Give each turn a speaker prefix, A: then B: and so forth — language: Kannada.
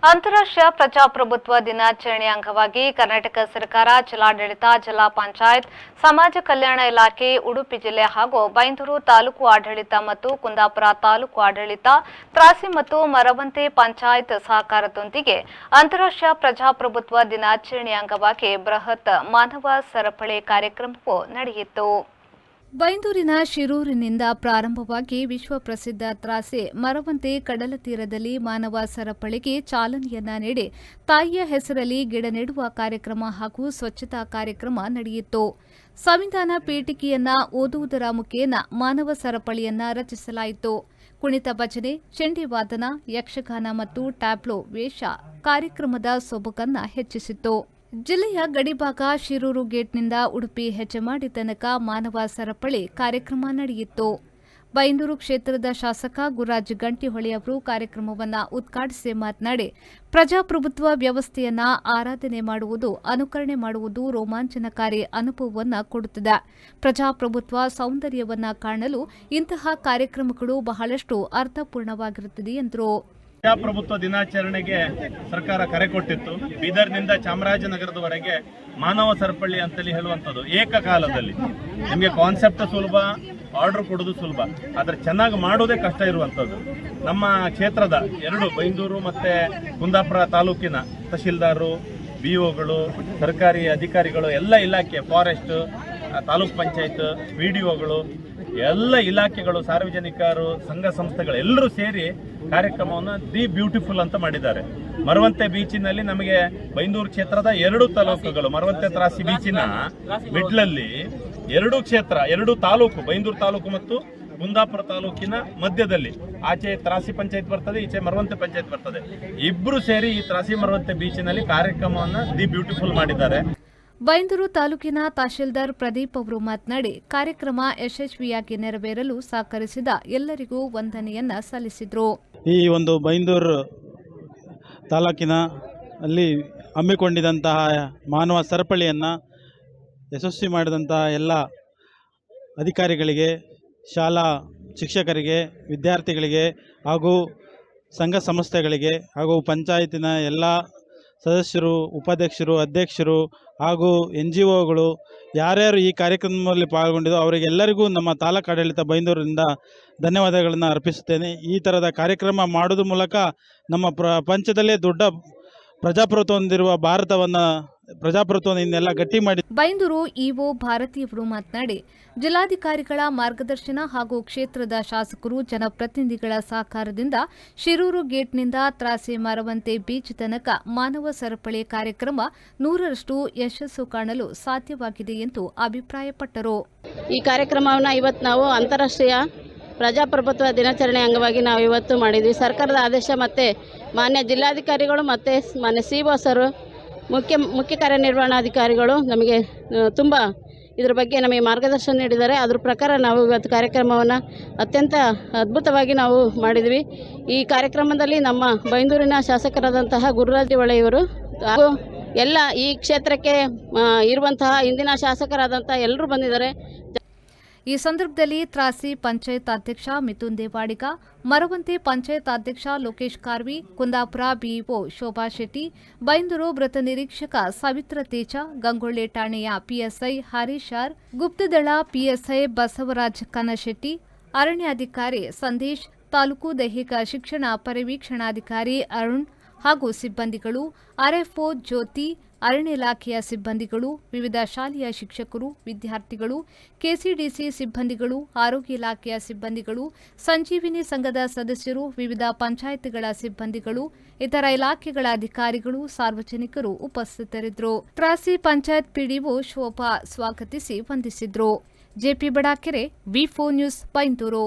A: ಅಂತಾರಾಷ್ಟ್ರೀಯ ಪ್ರಜಾಪ್ರಭುತ್ವ ದಿನಾಚರಣೆ ಅಂಗವಾಗಿ ಕರ್ನಾಟಕ ಸರ್ಕಾರ, ಜಿಲ್ಲಾಡಳಿತ, ಜಿಲ್ಲಾ ಪಂಚಾಯತ್, ಸಮಾಜ ಕಲ್ಯಾಣ ಇಲಾಖೆ, ಉಡುಪಿ ಜಿಲ್ಲೆ ಹಾಗೂ ಬೈಂದೂರು ತಾಲೂಕು ಆಡಳಿತ ಮತ್ತು ಕುಂದಾಪುರ ತಾಲೂಕು ಆಡಳಿತ, ತ್ರಾಸಿ ಮತ್ತು ಮರವಂತೆ ಪಂಚಾಯತ್ ಸಹಕಾರದೊಂದಿಗೆ ಅಂತಾರಾಷ್ಟ್ರೀಯ ಪ್ರಜಾಪ್ರಭುತ್ವ ದಿನಾಚರಣೆ ಅಂಗವಾಗಿ ಬೃಹತ್ ಮಾನವ ಸರಪಳಿ ಕಾರ್ಯಕ್ರಮವು ನಡೆಯಿತು. ಬೈಂದೂರಿನ ಶಿರೂರಿನಿಂದ ಪ್ರಾರಂಭವಾಗಿ ವಿಶ್ವಪ್ರಸಿದ್ಧ ತ್ರಾಸೆ ಮರವಂತೆ ಕಡಲ ತೀರದಲ್ಲಿ ಮಾನವ ಸರಪಳಿಗೆ ಚಾಲನೆಯನ್ನ ನೀಡಿ ತಾಯಿಯ ಹೆಸರಲ್ಲಿ ಗಿಡ ನೆಡುವ ಕಾರ್ಯಕ್ರಮ ಹಾಗೂ ಸ್ವಚ್ಛತಾ ಕಾರ್ಯಕ್ರಮ ನಡೆಯಿತು. ಸಂವಿಧಾನ ಪೀಠಿಕೆಯನ್ನ ಓದುವುದರ ಮುಖೇನ ಮಾನವ ಸರಪಳಿಯನ್ನ ರಚಿಸಲಾಯಿತು. ಕುಣಿತ ಭಜನೆ, ಚೆಂಡೆ ವಾದನ, ಯಕ್ಷಗಾನ ಮತ್ತು ಟ್ಯಾಬ್ಲೋ ವೇಷ ಕಾರ್ಯಕ್ರಮದ ಸೊಬಗನ್ನ ಹೆಚ್ಚಿಸಿತು. ಜಿಲ್ಲೆಯ ಗಡಿಭಾಗ ಶಿರೂರು ಗೇಟ್ನಿಂದ ಉಡುಪಿ ಹೆಜ್ಜೆಮಾಡಿ ತನಕ ಮಾನವ ಸರಪಳಿ ಕಾರ್ಯಕ್ರಮ ನಡೆಯಿತು. ಬೈಂದೂರು ಕ್ಷೇತ್ರದ ಶಾಸಕ ಗುರುರಾಜ್ ಗಂಟಿಹೊಳಿ ಅವರು ಕಾರ್ಯಕ್ರಮವನ್ನು ಉದ್ಘಾಟಿಸಿ ಮಾತನಾಡಿ, ಪ್ರಜಾಪ್ರಭುತ್ವ ವ್ಯವಸ್ಥೆಯನ್ನ ಆರಾಧನೆ ಮಾಡುವುದು, ಅನುಕರಣೆ ಮಾಡುವುದು ರೋಮಾಂಚನಕಾರಿ ಅನುಭವವನ್ನು ಕೊಡುತ್ತದೆ. ಪ್ರಜಾಪ್ರಭುತ್ವ ಸೌಂದರ್ಯವನ್ನ ಕಾಣಲು ಇಂತಹ ಕಾರ್ಯಕ್ರಮಗಳು ಬಹಳಷ್ಟು ಅರ್ಥಪೂರ್ಣವಾಗಿರುತ್ತದೆ ಎಂದರು.
B: ಪ್ರಜಾಪ್ರಭುತ್ವ ದಿನಾಚರಣೆಗೆ ಸರ್ಕಾರ ಕರೆ ಕೊಟ್ಟಿತ್ತು. ಬೀದರ್ನಿಂದ ಚಾಮರಾಜನಗರದವರೆಗೆ ಮಾನವ ಸರಪಳಿ ಅಂತೇಳಿ ಹೇಳುವಂಥದ್ದು ಏಕಕಾಲದಲ್ಲಿ. ನಿಮಗೆ ಕಾನ್ಸೆಪ್ಟ್ ಸುಲಭ, ಆರ್ಡರ್ ಕೊಡೋದು ಸುಲಭ, ಆದರೆ ಚೆನ್ನಾಗಿ ಮಾಡೋದೇ ಕಷ್ಟ ಇರುವಂಥದ್ದು. ನಮ್ಮ ಕ್ಷೇತ್ರದ ಎರಡು ಬೈಂದೂರು ಮತ್ತು ಕುಂದಾಪುರ ತಾಲೂಕಿನ ತಹಶೀಲ್ದಾರರು, ಬಿಒಗಳು, ಸರ್ಕಾರಿ ಅಧಿಕಾರಿಗಳು, ಎಲ್ಲ ಇಲಾಖೆ, ಫಾರೆಸ್ಟ್, ತಾಲೂಕ್ ಪಂಚಾಯತ್, PDOಗಳು, ಎಲ್ಲ ಇಲಾಖೆಗಳು, ಸಾರ್ವಜನಿಕರು, ಸಂಘ ಸಂಸ್ಥೆಗಳು ಎಲ್ಲರೂ ಸೇರಿ ಕಾರ್ಯಕ್ರಮವನ್ನು ದಿ ಬ್ಯೂಟಿಫುಲ್ ಅಂತ ಮಾಡಿದ್ದಾರೆ. ಮರವಂತೆ ಬೀಚಿನಲ್ಲಿ ನಮಗೆ ಬೈಂದೂರು ಕ್ಷೇತ್ರದ ಎರಡು ತಾಲೂಕುಗಳು, ಮರವಂತೆ ತ್ರಾಸಿ ಬೀಚಿನ ಮಿಡ್ಲಲ್ಲಿ ಎರಡು ಕ್ಷೇತ್ರ, ಎರಡು ತಾಲೂಕು, ಬೈಂದೂರು ತಾಲೂಕು ಮತ್ತು ಕುಂದಾಪುರ ತಾಲೂಕಿನ ಮಧ್ಯದಲ್ಲಿ, ಆಚೆ ತ್ರಾಸಿ ಪಂಚಾಯತ್ ಬರ್ತದೆ, ಈಚೆ ಮರವಂತೆ ಪಂಚಾಯತ್ ಬರ್ತದೆ. ಇಬ್ಬರು ಸೇರಿ ಈ ತ್ರಾಸಿ ಮರವಂತೆ ಬೀಚಿನಲ್ಲಿ ಕಾರ್ಯಕ್ರಮವನ್ನು ದಿ ಬ್ಯೂಟಿಫುಲ್ ಮಾಡಿದ್ದಾರೆ.
A: ಬೈಂದೂರು ತಾಲೂಕಿನ ತಹಶೀಲ್ದಾರ್ ಪ್ರದೀಪ್ ಅವರು ಮಾತನಾಡಿ, ಕಾರ್ಯಕ್ರಮ ಯಶಸ್ವಿಯಾಗಿ ನೆರವೇರಲು ಸಹಕರಿಸಿದ ಎಲ್ಲರಿಗೂ ವಂದನೆಯನ್ನ ಸಲ್ಲಿಸಿದರು.
C: ಈ ಒಂದು ಬೈಂದೂರು ತಾಲೂಕಿನ ಅಲ್ಲಿ ಹಮ್ಮಿಕೊಂಡಿದ್ದಂತಹ ಮಾನವ ಸರಪಳಿಯನ್ನು ಯಶಸ್ವಿ ಮಾಡಿದಂತಹ ಎಲ್ಲ ಅಧಿಕಾರಿಗಳಿಗೆ, ಶಾಲಾ ಶಿಕ್ಷಕರಿಗೆ, ವಿದ್ಯಾರ್ಥಿಗಳಿಗೆ ಹಾಗೂ ಸಂಘ ಸಂಸ್ಥೆಗಳಿಗೆ ಹಾಗೂ ಪಂಚಾಯತಿನ ಎಲ್ಲ ಸದಸ್ಯರು, ಉಪಾಧ್ಯಕ್ಷರು, ಅಧ್ಯಕ್ಷರು ಹಾಗೂ NGOಗಳು ಯಾರ್ಯಾರು ಈ ಕಾರ್ಯಕ್ರಮದಲ್ಲಿ ಪಾಲ್ಗೊಂಡಿದ್ದು ಅವರಿಗೆಲ್ಲರಿಗೂ ನಮ್ಮ ತಾಲೂಕು ಆಡಳಿತ ಬೈಂದೂರಿನಿಂದ ಧನ್ಯವಾದಗಳನ್ನು ಅರ್ಪಿಸುತ್ತೇನೆ. ಈ ಥರದ ಕಾರ್ಯಕ್ರಮ ಮಾಡೋದ್ರ ಮೂಲಕ ನಮ್ಮ ಪ್ರಪಂಚದಲ್ಲೇ ದೊಡ್ಡ ಪ್ರಜಾಪ್ರಭುತ್ವ ಹೊಂದಿರುವ ಪ್ರಜಾಪ್ರಭುತ್ವವನ್ನು ಇನ್ನೆಲ್ಲ ಗಟ್ಟಿ ಮಾಡಿ.
A: ಬೈಂದೂರು ಇಒ ಭಾರತಿಯವರು ಮಾತನಾಡಿ, ಜಿಲ್ಲಾಧಿಕಾರಿಗಳ ಮಾರ್ಗದರ್ಶನ ಹಾಗೂ ಕ್ಷೇತ್ರದ ಶಾಸಕರು, ಜನಪ್ರತಿನಿಧಿಗಳ ಸಹಕಾರದಿಂದ ಶಿರೂರು ಗೇಟ್ನಿಂದ ತ್ರಾಸಿ ಮರವಂತೆ ಬೀಚ್ ತನಕ ಮಾನವ ಸರಪಳಿ ಕಾರ್ಯಕ್ರಮ 100ರಷ್ಟು ಯಶಸ್ಸು ಕಾಣಲು ಸಾಧ್ಯವಾಗಿದೆ ಎಂದು ಅಭಿಪ್ರಾಯಪಟ್ಟರು.
D: ಈ ಕಾರ್ಯಕ್ರಮವನ್ನು ಇವತ್ತು ನಾವು ಅಂತಾರಾಷ್ಟ್ರೀಯ ಪ್ರಜಾಪ್ರಭುತ್ವ ದಿನಾಚರಣೆ ಅಂಗವಾಗಿ ನಾವು ಇವತ್ತು ಮಾಡಿದ್ವಿ. ಸರ್ಕಾರದ ಆದೇಶ ಮತ್ತು ಮಾನ್ಯ ಜಿಲ್ಲಾಧಿಕಾರಿಗಳು ಮತ್ತು ಮಾನ್ಯ CO ಸರು, ಮುಖ್ಯ ಕಾರ್ಯನಿರ್ವಹಣಾಧಿಕಾರಿಗಳು ನಮಗೆ ತುಂಬ ಇದರ ಬಗ್ಗೆ ನಮಗೆ ಮಾರ್ಗದರ್ಶನ ನೀಡಿದ್ದಾರೆ. ಅದ್ರ ಪ್ರಕಾರ ನಾವು ಇವತ್ತು ಕಾರ್ಯಕ್ರಮವನ್ನು ಅತ್ಯಂತ ಅದ್ಭುತವಾಗಿ ನಾವು ಮಾಡಿದ್ವಿ. ಈ ಕಾರ್ಯಕ್ರಮದಲ್ಲಿ ನಮ್ಮ ಬೈಂದೂರಿನ ಶಾಸಕರಾದಂತಹ ಗುರುರಾಜ್ ಹೊಳೆಯವರು ಹಾಗೂ ಎಲ್ಲ ಈ ಕ್ಷೇತ್ರಕ್ಕೆ ಇರುವಂತಹ ಇಂದಿನ ಶಾಸಕರಾದಂಥ ಎಲ್ಲರೂ ಬಂದಿದ್ದಾರೆ.
A: ಈ ಸಂದರ್ಭದಲ್ಲಿ ತ್ರಾಸಿ ಪಂಚಾಯತ್ ಅಧ್ಯಕ್ಷ ಮಿಥುನ್ ದೇವಾಡಿಗ, ಮರವಂತೆ ಪಂಚಾಯತ್ ಅಧ್ಯಕ್ಷ ಲೋಕೇಶ್ ಕಾರ್ವಿ, ಕುಂದಾಪುರ BO ಶೋಭಾ ಶೆಟ್ಟಿ, ಬೈಂದೂರು ವೃತ್ತ ನಿರೀಕ್ಷಕ ಸಾವಿತ್ರ ತೇಜ, ಗಂಗೊಳ್ಳಿ ಠಾಣೆಯ PSI ಹರೀಶ್ ಆರ್, ಗುಪ್ತದಳ PSI ಬಸವರಾಜ್ ಕನಶೆಟ್ಟಿ, ಅರಣ್ಯಾಧಿಕಾರಿ ಸಂದೇಶ್, ತಾಲೂಕು ದೈಹಿಕ ಶಿಕ್ಷಣ ಪರಿವೀಕ್ಷಣಾಧಿಕಾರಿ ಅರುಣ್ ಹಾಗೂ ಸಿಬ್ಬಂದಿಗಳು, RFO ಜ್ಯೋತಿ, ಅರಣ್ಯ ಇಲಾಖೆಯ ಸಿಬ್ಬಂದಿಗಳು, ವಿವಿಧ ಶಾಲೆಯ ಶಿಕ್ಷಕರು, ವಿದ್ಯಾರ್ಥಿಗಳು, KCDC ಸಿಬ್ಬಂದಿಗಳು, ಆರೋಗ್ಯ ಇಲಾಖೆಯ ಸಿಬ್ಬಂದಿಗಳು, ಸಂಜೀವಿನಿ ಸಂಘದ ಸದಸ್ಯರು, ವಿವಿಧ ಪಂಚಾಯತ್ಗಳ ಸಿಬ್ಬಂದಿಗಳು, ಇತರ ಇಲಾಖೆಗಳ ಅಧಿಕಾರಿಗಳು, ಸಾರ್ವಜನಿಕರು ಉಪಸ್ಥಿತರಿದ್ದರು. ತ್ರಾಸಿ ಪಂಚಾಯತ್ PDO ಶೋಭಾ ಸ್ವಾಗತಿಸಿ ವಂದಿಸಿದ್ರು. JP ಬಡಾಕೆರೆ, V4 news, Byndoor.